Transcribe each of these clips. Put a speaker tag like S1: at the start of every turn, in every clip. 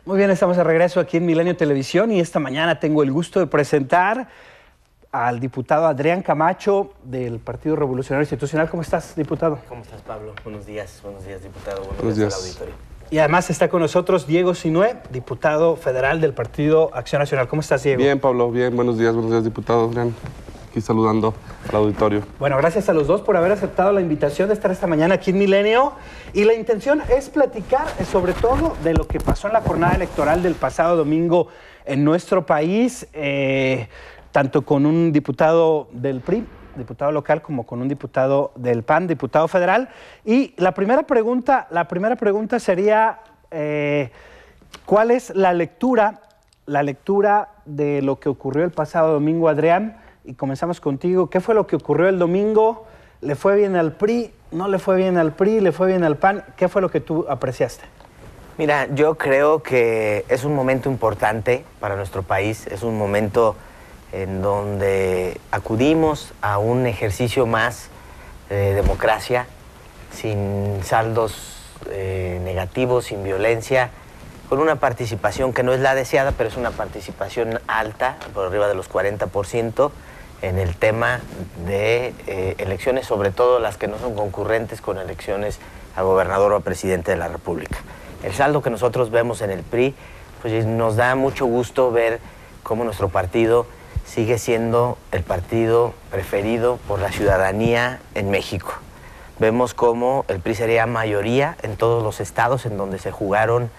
S1: Muy bien, estamos de regreso aquí en Milenio Televisión y esta mañana tengo el gusto de presentar al diputado Adrián Camacho del Partido Revolucionario Institucional. ¿Cómo estás, diputado?
S2: ¿Cómo estás, Pablo? Buenos días, diputado. Buenos días al auditorio.
S1: Y además está con nosotros Diego Sinué, diputado federal del Partido Acción Nacional. ¿Cómo estás, Diego?
S3: Bien, Pablo, bien. Buenos días, diputado Adrián. Aquí saludando al auditorio.
S1: Bueno, gracias a los dos por haber aceptado la invitación de estar esta mañana aquí en Milenio. Y la intención es platicar sobre todo de lo que pasó en la jornada electoral del pasado domingo en nuestro país, tanto con un diputado del PRI, diputado local, como con un diputado del PAN, diputado federal. Y la primera pregunta sería, ¿cuál es la lectura de lo que ocurrió el pasado domingo, Adrián? Y comenzamos contigo. ¿Qué fue lo que ocurrió el domingo? ¿Le fue bien al PRI? ¿No le fue bien al PRI? ¿Le fue bien al PAN? ¿Qué fue lo que tú apreciaste?
S2: Mira, yo creo que es un momento importante para nuestro país. Es un momento en donde acudimos a un ejercicio más de democracia, sin saldos negativos, sin violencia, con una participación que no es la deseada, pero es una participación alta, por arriba de los 40%, en el tema de elecciones, sobre todo las que no son concurrentes con elecciones a gobernador o a presidente de la República. El saldo que nosotros vemos en el PRI, pues nos da mucho gusto ver cómo nuestro partido sigue siendo el partido preferido por la ciudadanía en México. Vemos cómo el PRI sería mayoría en todos los estados en donde se jugaron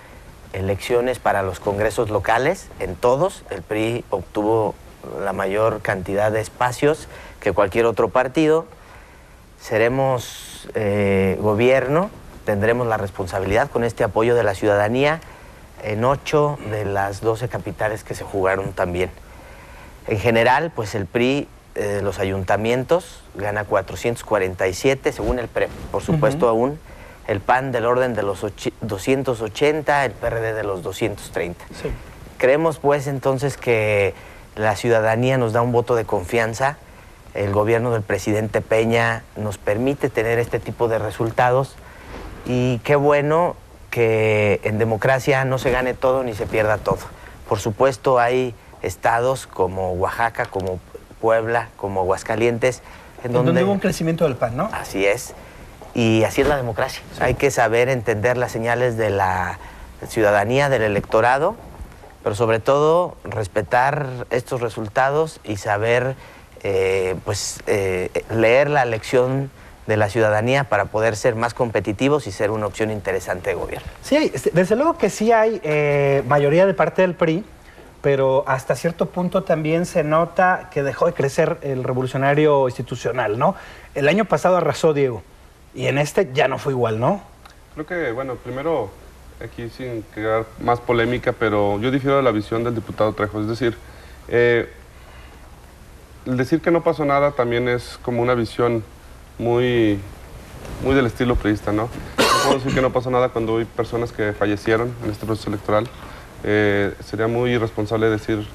S2: elecciones para los congresos locales. En todos, el PRI obtuvo la mayor cantidad de espacios que cualquier otro partido. Seremos gobierno, tendremos la responsabilidad con este apoyo de la ciudadanía en 8 de las 12 capitales que se jugaron también. En general, pues el PRI, los ayuntamientos, gana 447, según el PREP, por supuesto aún. El PAN del orden de los 280, el PRD de los 230. Sí. Creemos, pues, entonces que la ciudadanía nos da un voto de confianza. El gobierno del presidente Peña nos permite tener este tipo de resultados. Y qué bueno que en democracia no se gane todo ni se pierda todo. Por supuesto, hay estados como Oaxaca, como Puebla, como Aguascalientes,
S1: en donde hubo un crecimiento del PAN, ¿no?
S2: Así es. Y así es la democracia. Sí. Hay que saber entender las señales de la ciudadanía, del electorado, pero sobre todo respetar estos resultados y saber leer la lección de la ciudadanía para poder ser más competitivos y ser una opción interesante de gobierno.
S1: Sí, desde luego que sí hay mayoría de parte del PRI, pero hasta cierto punto también se nota que dejó de crecer el revolucionario institucional, ¿no? El año pasado arrasó, Diego. Y en este ya no fue igual, ¿no?
S3: Creo que, bueno, primero, aquí sin crear más polémica, pero yo difiero de la visión del diputado Trejo. Es decir, el decir que no pasó nada también es como una visión muy del estilo priista, ¿no? No puedo decir que no pasó nada cuando hay personas que fallecieron en este proceso electoral. Sería muy irresponsable decir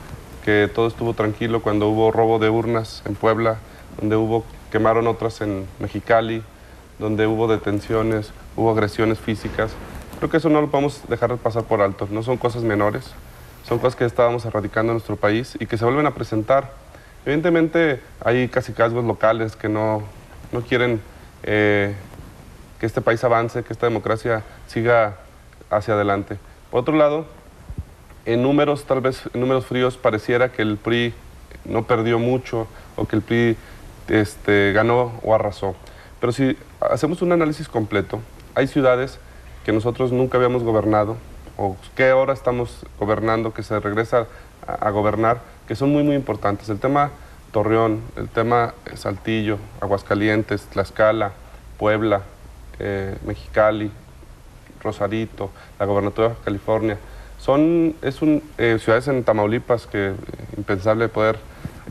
S3: que todo estuvo tranquilo cuando hubo robo de urnas en Puebla, donde quemaron otras en Mexicali, donde hubo detenciones, hubo agresiones físicas. Creo que eso no lo podemos dejar pasar por alto. No son cosas menores, son cosas que estábamos erradicando en nuestro país y que se vuelven a presentar. Evidentemente hay cacicazgos locales que no quieren que este país avance, que esta democracia siga hacia adelante. Por otro lado, en números, tal vez en números fríos, pareciera que el PRI no perdió mucho o que el PRI ganó o arrasó. Pero si hacemos un análisis completo, hay ciudades que nosotros nunca habíamos gobernado, o que ahora estamos gobernando, que se regresa a gobernar, que son muy importantes. El tema Torreón, el tema Saltillo, Aguascalientes, Tlaxcala, Puebla, Mexicali, Rosarito, la gobernatura de California. Ciudades en Tamaulipas que impensable poder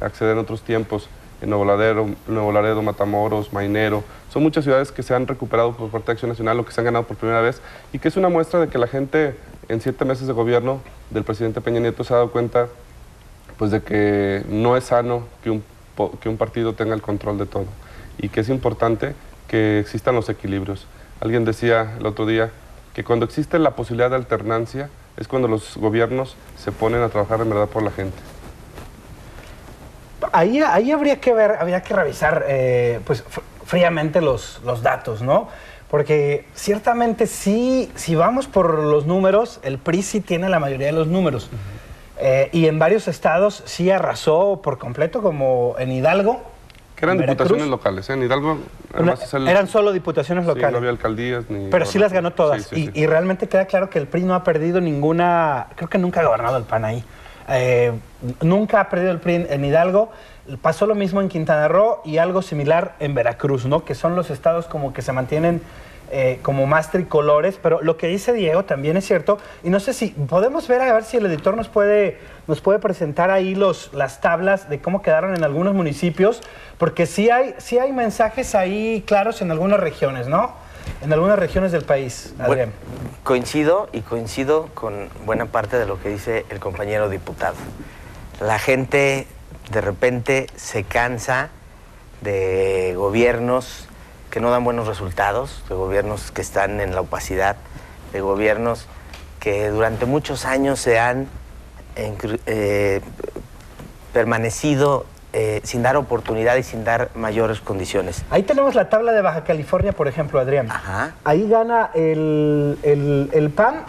S3: acceder en otros tiempos. En Nuevo Laredo, Matamoros, Mainero. Son muchas ciudades que se han recuperado por parte de Acción Nacional o que se han ganado por primera vez y que es una muestra de que la gente en 7 meses de gobierno del presidente Peña Nieto se ha dado cuenta pues, de que no es sano que un partido tenga el control de todo y que es importante que existan los equilibrios. Alguien decía el otro día que cuando existe la posibilidad de alternancia, es cuando los gobiernos se ponen a trabajar en verdad por la gente.
S1: Ahí habría que revisar pues, fríamente los datos, ¿no? Porque ciertamente sí, si vamos por los números, el PRI sí tiene la mayoría de los números. Y en varios estados sí arrasó por completo, como en Hidalgo.
S3: Que eran diputaciones locales, ¿eh? En Hidalgo además
S1: eran solo diputaciones locales.
S3: Sí, no había alcaldías ni...
S1: Pero sí las ganó todas.
S3: Sí.
S1: Y realmente queda claro que el PRI no ha perdido ninguna... Creo que nunca ha gobernado el PAN ahí. Nunca ha perdido el PRI en Hidalgo. Pasó lo mismo en Quintana Roo y algo similar en Veracruz, ¿no? Que son los estados como que se mantienen como más tricolores, pero lo que dice Diego también es cierto, y no sé si podemos ver, a ver si el editor nos puede presentar ahí las tablas de cómo quedaron en algunos municipios, porque sí hay mensajes ahí claros en algunas regiones, ¿no? En algunas regiones del país, Adrián.
S2: Bueno, coincido con buena parte de lo que dice el compañero diputado. La gente de repente se cansa de gobiernos que no dan buenos resultados, de gobiernos que están en la opacidad, de gobiernos que durante muchos años se han permanecido sin dar oportunidad y sin dar mayores condiciones.
S1: Ahí tenemos la tabla de Baja California, por ejemplo, Adrián.
S2: Ajá.
S1: Ahí gana el PAN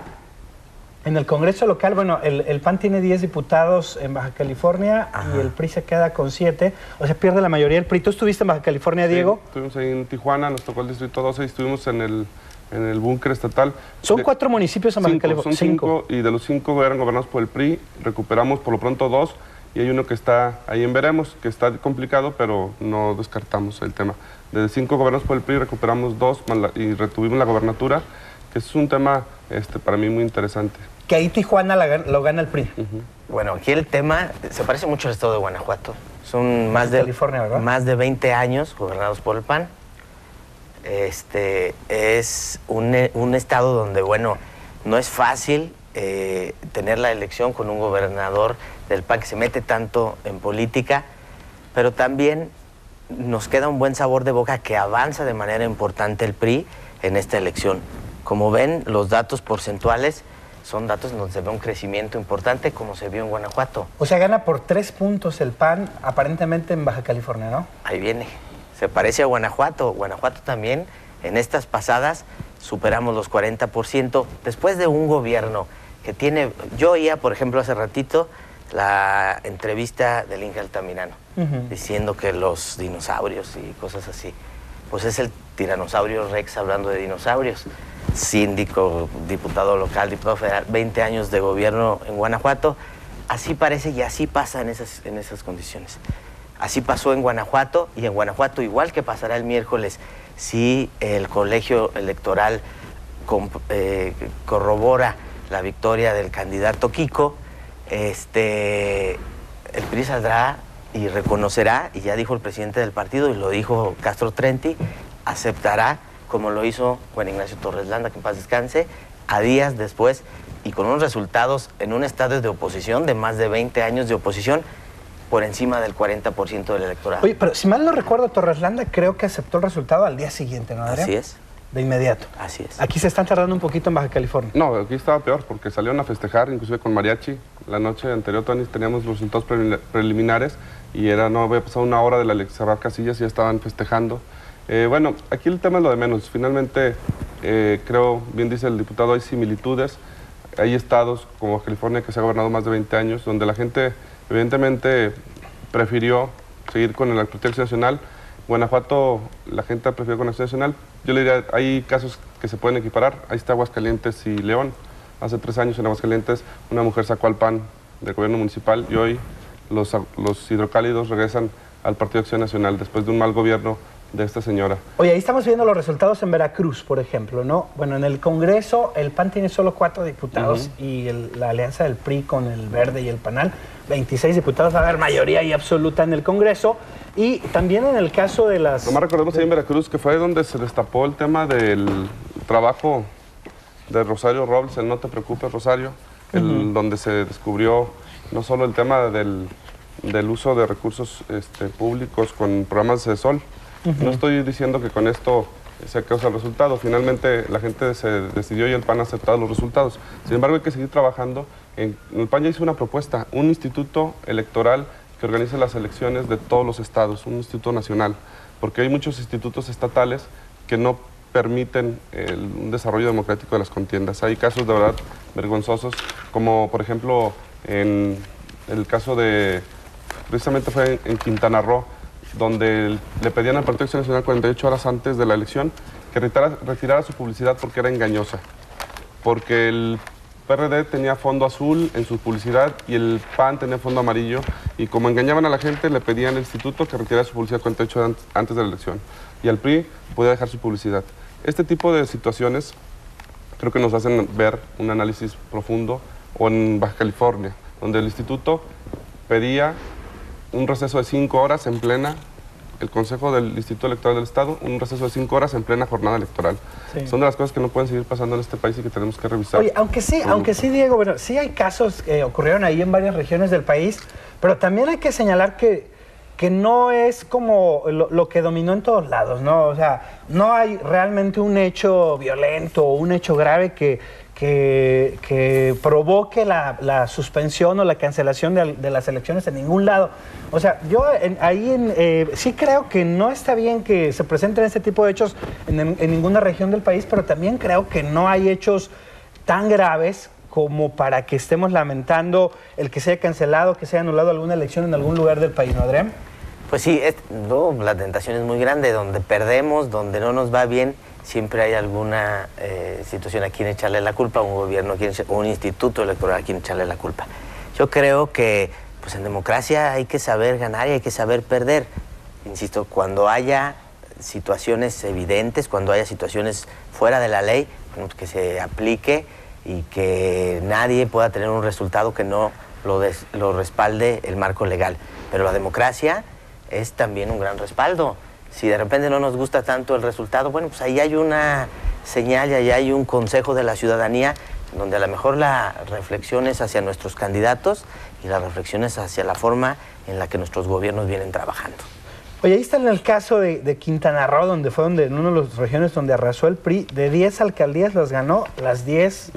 S1: en el Congreso local. Bueno, el PAN tiene 10 diputados en Baja California. Ajá. Y el PRI se queda con 7. O sea, pierde la mayoría el PRI. ¿Tú estuviste en Baja California, Diego?
S3: Sí, estuvimos ahí en Tijuana, nos tocó el Distrito 12 y estuvimos en el búnker estatal.
S1: Son 4 municipios en Baja California.
S3: Son 5 y de los 5 eran gobernados por el PRI. Recuperamos por lo pronto 2 y hay uno que está ahí en veremos, que está complicado, pero no descartamos el tema. De 5 gobernados por el PRI recuperamos 2 y retuvimos la gobernatura, que es un tema para mí muy interesante.
S1: Que ahí Tijuana lo gana el PRI.
S2: Bueno, aquí el tema se parece mucho al estado de Guanajuato. Son más de 20 años gobernados por el PAN. Es un estado donde, bueno, no es fácil tener la elección con un gobernador del PAN que se mete tanto en política, pero también nos queda un buen sabor de boca que avanza de manera importante el PRI en esta elección. Como ven, los datos porcentuales son datos en donde se ve un crecimiento importante como se vio en Guanajuato.
S1: O sea, gana por 3 puntos el PAN aparentemente en Baja California, ¿no?
S2: Ahí viene. Se parece a Guanajuato. Guanajuato también, en estas pasadas, superamos los 40%. Después de un gobierno que tiene... Yo oía, por ejemplo, hace ratito, la entrevista del Inge Altamirano, diciendo que los dinosaurios y cosas así. Pues es el tiranosaurio Rex hablando de dinosaurios. Síndico, diputado local, diputado federal, 20 años de gobierno en Guanajuato. Así parece y así pasa en esas condiciones. Así pasó en Guanajuato y en Guanajuato, igual que pasará el miércoles, si el colegio electoral corrobora la victoria del candidato Kiko, el PRI saldrá y reconocerá, y ya dijo el presidente del partido y lo dijo Castro Trenti, aceptará, como lo hizo Juan Ignacio Torres Landa, que en paz descanse, a días después y con unos resultados en un estado de oposición, de más de 20 años de oposición, por encima del 40% del electorado.
S1: Oye, pero si mal no recuerdo, Torres Landa creo que aceptó el resultado al día siguiente, ¿no, Adrián?
S2: Así es.
S1: De inmediato.
S2: Así es.
S1: Aquí se están tardando un poquito en Baja California.
S3: No, aquí estaba peor porque salieron a festejar, inclusive con mariachi. La noche anterior, Tony, teníamos los resultados preliminares y no había pasado una hora de la cerrar casillas y ya estaban festejando. Bueno, aquí el tema es lo de menos. Finalmente, creo, bien dice el diputado, hay similitudes. Hay estados como California que se ha gobernado más de 20 años, donde la gente evidentemente prefirió seguir con la Acción Nacional. Guanajuato, la gente prefirió con la Acción Nacional. Yo le diría, hay casos que se pueden equiparar. Ahí está Aguascalientes y León. Hace 3 años en Aguascalientes una mujer sacó al PAN del gobierno municipal y hoy los hidrocálidos regresan al Partido Acción Nacional después de un mal gobierno de esta señora.
S1: Oye, ahí estamos viendo los resultados en Veracruz, por ejemplo, ¿no? Bueno, en el Congreso el PAN tiene solo 4 diputados y la alianza del PRI con el Verde y el PANAL, 26 diputados, va a haber mayoría y absoluta en el Congreso. Y también en el caso de las...
S3: Nomás recordemos ahí en Veracruz que fue donde se destapó el tema del trabajo de Rosario Robles, el No Te Preocupes, Rosario, donde se descubrió no solo el tema del uso de recursos públicos con programas de sol. No estoy diciendo que con esto se causa el resultado. Finalmente la gente se decidió y el PAN ha aceptado los resultados. Sin embargo, hay que seguir trabajando. El PAN ya hizo una propuesta, un instituto electoral que organice las elecciones de todos los estados, un instituto nacional, porque hay muchos institutos estatales que no permiten un desarrollo democrático de las contiendas. Hay casos de verdad vergonzosos, como por ejemplo en el caso de, precisamente fue en Quintana Roo, donde le pedían al Partido Acción Nacional 48 horas antes de la elección que retirara su publicidad porque era engañosa, porque el PRD tenía fondo azul en su publicidad y el PAN tenía fondo amarillo, y como engañaban a la gente le pedían al instituto que retirara su publicidad 48 horas antes de la elección, y al PRI podía dejar su publicidad. Este tipo de situaciones creo que nos hacen ver un análisis profundo, o en Baja California, donde el instituto pedía un receso de 5 horas en plena, el Consejo del Instituto Electoral del Estado, un receso de 5 horas en plena jornada electoral. Sí. Son de las cosas que no pueden seguir pasando en este país y que tenemos que revisar.
S1: Oye, aunque sí, Diego, bueno, sí hay casos que ocurrieron ahí en varias regiones del país, pero también hay que señalar que no es como lo que dominó en todos lados, ¿no? O sea, no hay realmente un hecho violento o un hecho grave que provoque la suspensión o la cancelación de las elecciones en ningún lado. O sea, yo sí creo que no está bien que se presenten este tipo de hechos en ninguna región del país, pero también creo que no hay hechos tan graves como para que estemos lamentando el que se haya cancelado, que se haya anulado alguna elección en algún lugar del país, ¿no, Adrián?
S2: Pues sí, la tentación es muy grande, donde perdemos, donde no nos va bien, siempre hay alguna situación a quien echarle la culpa, un gobierno, un instituto electoral a quien echarle la culpa. Yo creo que pues en democracia hay que saber ganar y hay que saber perder. Insisto, cuando haya situaciones evidentes, cuando haya situaciones fuera de la ley, que se aplique y que nadie pueda tener un resultado que no lo respalde el marco legal. Pero la democracia es también un gran respaldo. Si de repente no nos gusta tanto el resultado, bueno, pues ahí hay una señal y ahí hay un consejo de la ciudadanía donde a lo mejor la reflexión es hacia nuestros candidatos y la reflexión es hacia la forma en la que nuestros gobiernos vienen trabajando.
S1: Oye, ahí está en el caso de Quintana Roo, donde fue en una de las regiones donde arrasó el PRI, de 10 alcaldías las ganó, las 10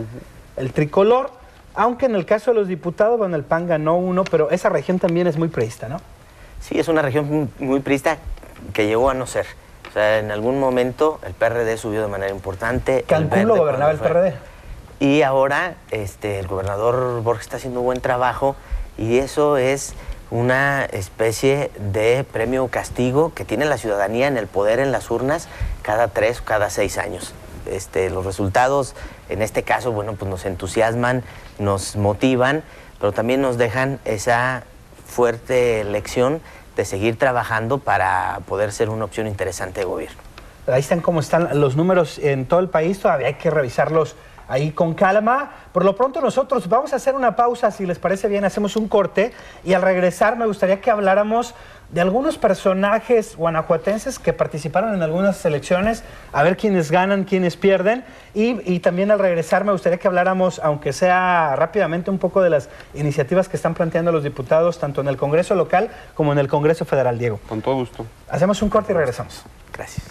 S1: el tricolor, aunque en el caso de los diputados, bueno, el PAN ganó 1, pero esa región también es muy priista, ¿no?
S2: Sí, es una región muy priista que llegó a no ser. O sea, en algún momento el PRD subió de manera importante.
S1: Cancún lo gobernaba el PRD.
S2: Y ahora el gobernador Borges está haciendo un buen trabajo y eso es una especie de premio o castigo que tiene la ciudadanía en el poder en las urnas cada 3 o cada 6 años. Los resultados, en este caso, bueno, pues nos entusiasman, nos motivan, pero también nos dejan esa fuerte lección de seguir trabajando para poder ser una opción interesante de gobierno.
S1: Ahí están cómo están los números en todo el país, todavía hay que revisarlos ahí con calma. Por lo pronto nosotros vamos a hacer una pausa, si les parece bien, hacemos un corte y al regresar me gustaría que habláramos de algunos personajes guanajuatenses que participaron en algunas elecciones, a ver quiénes ganan, quiénes pierden, y también al regresar me gustaría que habláramos, aunque sea rápidamente, un poco de las iniciativas que están planteando los diputados, tanto en el Congreso local como en el Congreso federal, Diego.
S3: Con todo gusto.
S1: Hacemos un corte y regresamos.
S2: Gracias.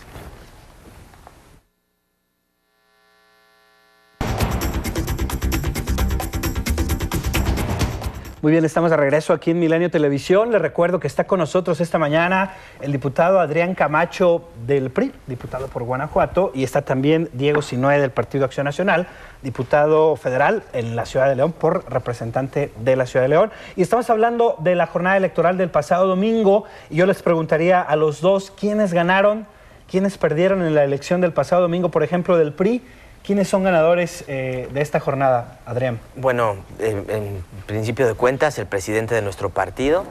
S1: Muy bien, estamos de regreso aquí en Milenio Televisión. Les recuerdo que está con nosotros esta mañana el diputado Adrián Camacho del PRI, diputado por Guanajuato, y está también Diego Sinue del Partido Acción Nacional, diputado federal en la Ciudad de León por representante de la Ciudad de León. Y estamos hablando de la jornada electoral del pasado domingo y yo les preguntaría a los dos quiénes ganaron, quiénes perdieron en la elección del pasado domingo, por ejemplo, del PRI. ¿Quiénes son ganadores de esta jornada, Adrián?
S2: Bueno, en principio de cuentas, el presidente de nuestro partido,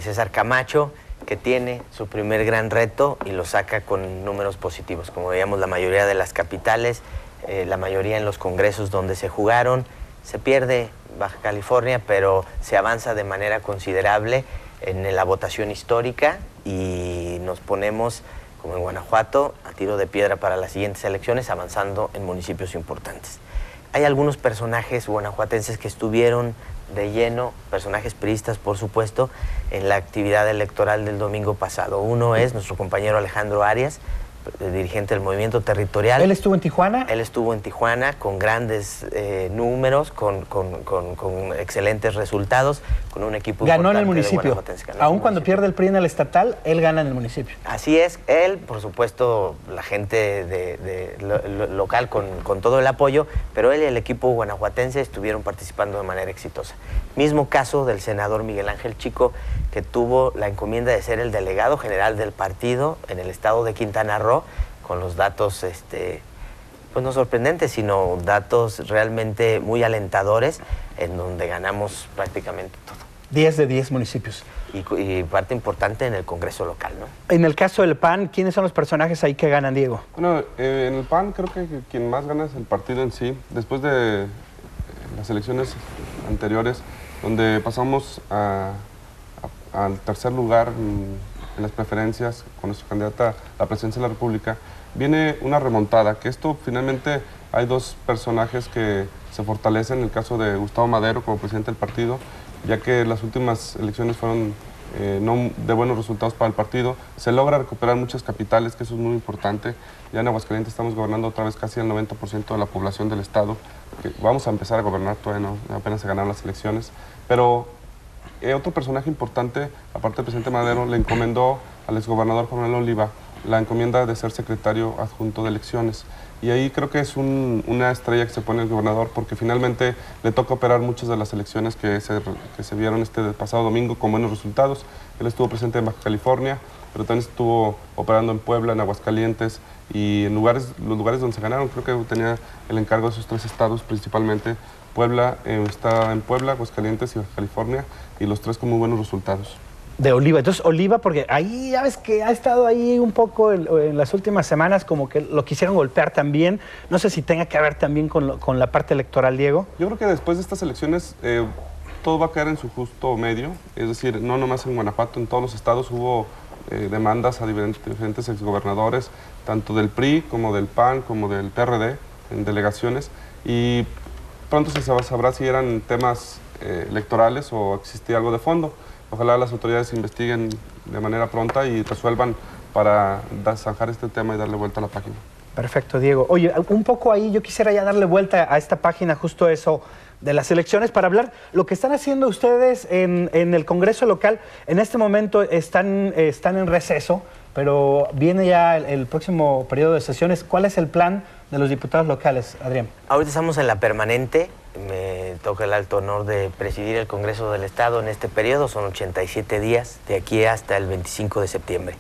S2: César Camacho, que tiene su primer gran reto y lo saca con números positivos. Como veíamos, la mayoría de las capitales, la mayoría en los congresos donde se jugaron, se pierde Baja California, pero se avanza de manera considerable en la votación histórica y nos ponemos, como en Guanajuato, a tiro de piedra para las siguientes elecciones, avanzando en municipios importantes. Hay algunos personajes guanajuatenses que estuvieron de lleno, personajes priistas, por supuesto, en la actividad electoral del domingo pasado. Uno es nuestro compañero Alejandro Arias, dirigente del movimiento territorial.
S1: ¿Él estuvo en Tijuana?
S2: Él estuvo en Tijuana con grandes números, con excelentes resultados, con un equipo
S1: ganó en el
S2: importante
S1: municipio. Aún cuando pierde el PRI en el estatal, él gana en el municipio.
S2: Así es, él, por supuesto, la gente local con todo el apoyo, pero él y el equipo guanajuatense estuvieron participando de manera exitosa. Mismo caso del senador Miguel Ángel Chico, que tuvo la encomienda de ser el delegado general del partido en el estado de Quintana Roo, con los datos, pues no sorprendentes, sino datos realmente muy alentadores, en donde ganamos prácticamente todo.
S1: 10 de 10 municipios.
S2: Y parte importante en el Congreso local, ¿no?
S1: En el caso del PAN, ¿quiénes son los personajes ahí que ganan, Diego?
S3: Bueno, en el PAN creo que quien más gana es el partido en sí. Después de las elecciones anteriores, donde pasamos al tercer lugar en las preferencias con nuestra candidata a la presidencia de la República, viene una remontada, que esto finalmente hay dos personajes que se fortalecen, en el caso de Gustavo Madero como presidente del partido, ya que las últimas elecciones fueron no de buenos resultados para el partido. Se logra recuperar muchas capitales, que eso es muy importante. Ya en Aguascalientes estamos gobernando otra vez casi el 90% de la población del estado, que vamos a empezar a gobernar, todavía no, apenas se ganaron las elecciones, pero otro personaje importante, aparte del presidente Madero, le encomendó al exgobernador Juan Manuel Oliva la encomienda de ser secretario adjunto de elecciones. Y ahí creo que es una estrella que se pone el gobernador, porque finalmente le toca operar muchas de las elecciones que se vieron este pasado domingo con buenos resultados. Él estuvo presente en Baja California, pero también estuvo operando en Puebla, en Aguascalientes, y en los lugares donde se ganaron, creo que tenía el encargo de esos tres estados principalmente. Puebla, está en Puebla, Aguascalientes y Baja California, y los tres con muy buenos resultados.
S1: De Oliva. Entonces, Oliva, porque ahí ya ves que ha estado ahí un poco en las últimas semanas, como que lo quisieron golpear también. No sé si tenga que ver también con la parte electoral, Diego.
S3: Yo creo que después de estas elecciones todo va a caer en su justo medio. Es decir, no nomás en Guanajuato, en todos los estados hubo demandas a diferentes exgobernadores, tanto del PRI como del PAN, como del PRD, en delegaciones. Y pronto se sabrá si eran temas electorales o existía algo de fondo. Ojalá las autoridades investiguen de manera pronta y resuelvan para zanjar este tema y darle vuelta a la página.
S1: Perfecto, Diego. Oye, un poco ahí yo quisiera ya darle vuelta a esta página, justo eso de las elecciones, para hablar lo que están haciendo ustedes en el Congreso local. En este momento están en receso, pero viene ya el próximo periodo de sesiones. ¿Cuál es el plan de los diputados locales, Adrián?
S2: Ahorita estamos en la permanente. Me toca el alto honor de presidir el Congreso del Estado en este periodo. Son 87 días, de aquí hasta el 25 de septiembre.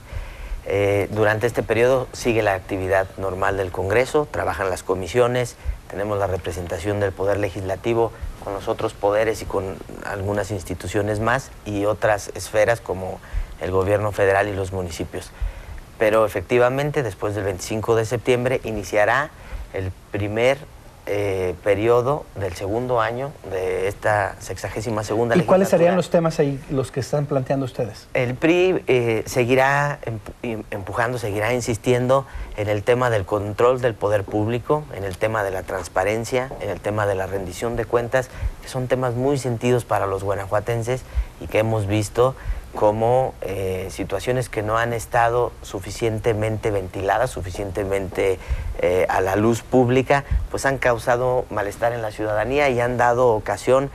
S2: Durante este periodo sigue la actividad normal del Congreso, trabajan las comisiones, tenemos la representación del Poder Legislativo con los otros poderes y con algunas instituciones más y otras esferas como el gobierno federal y los municipios. Pero efectivamente, después del 25 de septiembre iniciará el primer periodo del segundo año de esta 62ª legislatura.
S1: ¿Y cuáles serían los temas ahí, los que están planteando ustedes?
S2: El PRI seguirá empujando, seguirá insistiendo en el tema del control del poder público, en el tema de la transparencia, en el tema de la rendición de cuentas, que son temas muy sentidos para los guanajuatenses y que hemos visto como situaciones que no han estado suficientemente ventiladas, suficientemente a la luz pública, pues han causado malestar en la ciudadanía y han dado ocasión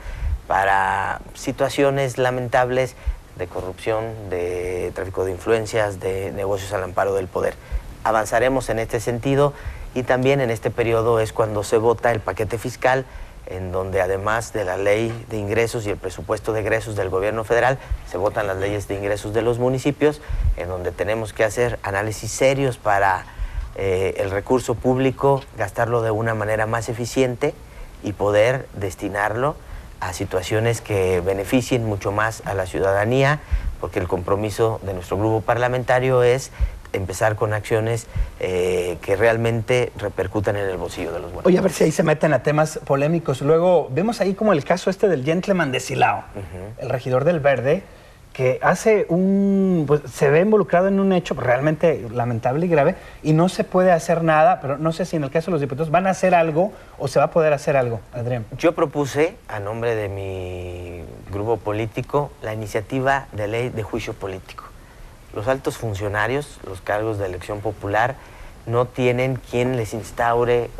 S2: para situaciones lamentables de corrupción, de tráfico de influencias, de negocios al amparo del poder. Avanzaremos en este sentido y también en este periodo es cuando se vota el paquete fiscal, en donde además de la ley de ingresos y el presupuesto de egresos del gobierno federal, se votan las leyes de ingresos de los municipios, en donde tenemos que hacer análisis serios para el recurso público, gastarlo de una manera más eficiente y poder destinarlo a situaciones que beneficien mucho más a la ciudadanía, porque el compromiso de nuestro grupo parlamentario es empezar con acciones que realmente repercutan en el bolsillo de los buenos.
S1: Oye, a ver si ahí se meten a temas polémicos. Luego vemos ahí como el caso del gentleman de Silao, el regidor del Verde, que hace pues, se ve involucrado en un hecho realmente lamentable y grave y no se puede hacer nada, pero no sé si en el caso de los diputados van a hacer algo o se va a poder hacer algo, Adrián.
S2: Yo propuse, a nombre de mi grupo político, la iniciativa de ley de juicio político. Los altos funcionarios, los cargos de elección popular, no tienen quien les instaure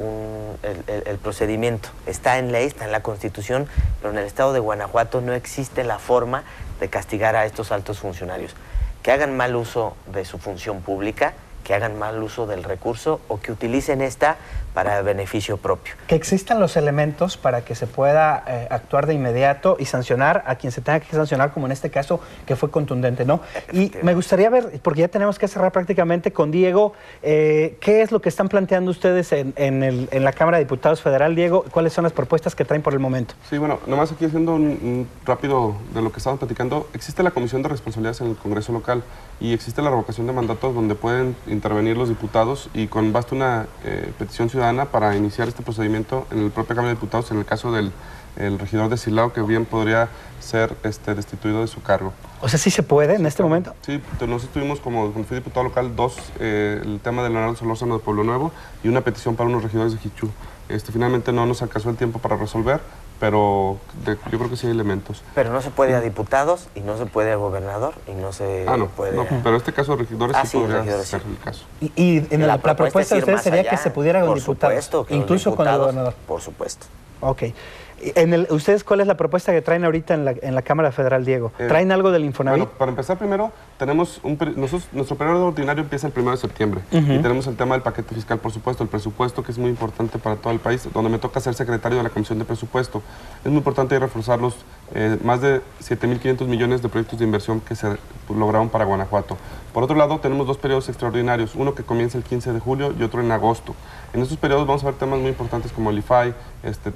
S2: el procedimiento. Está en ley, está en la Constitución, pero en el estado de Guanajuato no existe la forma de castigar a estos altos funcionarios. Que hagan mal uso de su función pública, que hagan mal uso del recurso o que utilicen esta para beneficio propio.
S1: Que existan los elementos para que se pueda actuar de inmediato y sancionar a quien se tenga que sancionar, como en este caso, que fue contundente, ¿no? Y me gustaría ver, porque ya tenemos que cerrar prácticamente con Diego, ¿qué es lo que están planteando ustedes en la Cámara de Diputados Federal, Diego? ¿Cuáles son las propuestas que traen por el momento?
S3: Sí, bueno, nomás aquí haciendo un rápido de lo que estamos platicando, existe la Comisión de Responsabilidades en el Congreso local y existe la revocación de mandatos donde pueden intervenir los diputados y basta una petición ciudadana para iniciar este procedimiento en la propia Cámara de Diputados en el caso del regidor de Silao, que bien podría ser destituido de su cargo.
S1: O sea, ¿sí se puede en este momento?
S3: Sí, nosotros tuvimos, como fui diputado local, el tema de Leonardo Solórzano de Pueblo Nuevo y una petición para unos regidores de Jichú. Finalmente no nos alcanzó el tiempo para resolver, pero yo creo que sí hay elementos.
S2: Pero no se puede a diputados y no se puede a gobernador y no se puede...
S3: No, pero este caso de regidores sí podría ser el caso.
S1: Y en la propuesta de ustedes sería que se pudiera con diputados,
S2: supuesto,
S1: incluso con el gobernador.
S2: Por supuesto.
S1: Ok. ¿Ustedes cuál es la propuesta que traen ahorita en la Cámara Federal, Diego? ¿Traen algo del Infonavit?
S3: Bueno, para empezar primero, tenemos nuestro periodo ordinario empieza el 1 de septiembre y tenemos el tema del paquete fiscal, por supuesto, el presupuesto, que es muy importante para todo el país, donde me toca ser secretario de la Comisión de Presupuesto. Es muy importante reforzar los más de 7.500 millones de proyectos de inversión que se lograron para Guanajuato. Por otro lado, tenemos dos periodos extraordinarios, uno que comienza el 15 de julio y otro en agosto. En estos periodos vamos a ver temas muy importantes como el IFAI,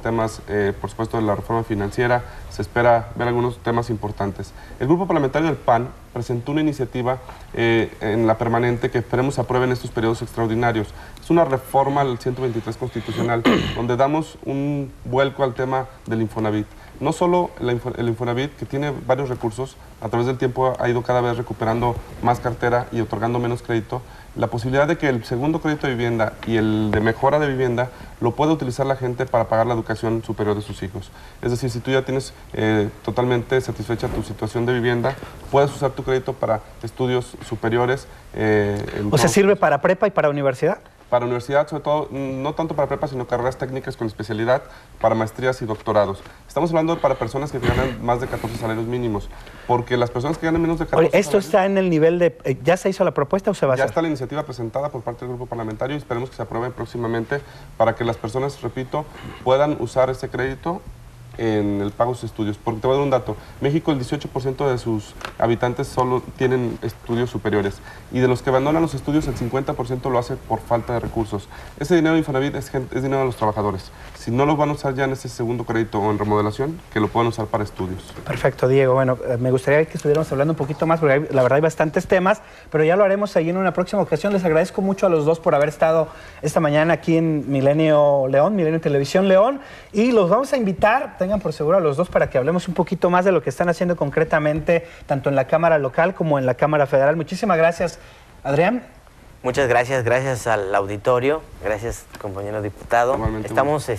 S3: temas, por supuesto, de la reforma financiera. Se espera ver algunos temas importantes. El Grupo Parlamentario del PAN presentó una iniciativa en la permanente que esperemos aprueben estos periodos extraordinarios. Es una reforma al 123 constitucional, donde damos un vuelco al tema del Infonavit. No solo el Infonavit, que tiene varios recursos, a través del tiempo ha ido cada vez recuperando más cartera y otorgando menos crédito, la posibilidad de que el segundo crédito de vivienda y el de mejora de vivienda lo pueda utilizar la gente para pagar la educación superior de sus hijos. Es decir, si tú ya tienes totalmente satisfecha tu situación de vivienda, puedes usar tu crédito para estudios superiores.
S1: O sea, ¿sirve para prepa y para universidad?
S3: Para universidad, sobre todo, no tanto para prepa, sino carreras técnicas con especialidad, para maestrías y doctorados. Estamos hablando para personas que ganan más de 14 salarios mínimos, porque las personas que ganan menos de 14
S1: ¿esto está en el nivel de... ¿Ya se hizo la propuesta o se va a hacer?
S3: Ya está la iniciativa presentada por parte del Grupo Parlamentario y esperemos que se apruebe próximamente para que las personas, repito, puedan usar ese crédito en el pago de sus estudios. Porque te voy a dar un dato. México, el 18% de sus habitantes solo tienen estudios superiores. Y de los que abandonan los estudios, el 50% lo hace por falta de recursos. Ese dinero de Infonavit es dinero de los trabajadores. Si no lo van a usar ya en ese segundo crédito o en remodelación, que lo puedan usar para estudios. Perfecto,
S1: Diego. Bueno, me gustaría que estuviéramos hablando un poquito más, porque la verdad hay bastantes temas, pero ya lo haremos ahí en una próxima ocasión. Les agradezco mucho a los dos por haber estado esta mañana aquí en Milenio León, Milenio Televisión León, y los vamos a invitar, tengan por seguro a los dos, para que hablemos un poquito más de lo que están haciendo concretamente, tanto en la Cámara local como en la Cámara Federal. Muchísimas gracias, Adrián.
S2: Muchas gracias, gracias al auditorio, gracias, compañero diputado. Estamos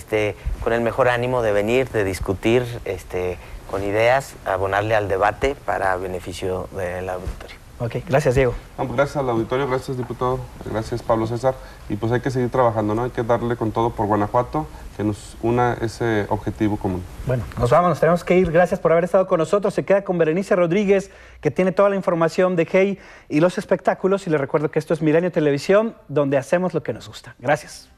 S2: con el mejor ánimo de venir, de discutir con ideas, abonarle al debate para beneficio del auditorio.
S1: Ok, gracias, Diego.
S3: Gracias al auditorio, gracias, diputado, gracias, Pablo César. Y pues hay que seguir trabajando, ¿no? Hay que darle con todo por Guanajuato, que nos una ese objetivo común.
S1: Bueno, nos vamos, nos tenemos que ir. Gracias por haber estado con nosotros. Se queda con Berenice Rodríguez, que tiene toda la información de GEI y los espectáculos. Y les recuerdo que esto es Milenio Televisión, donde hacemos lo que nos gusta. Gracias.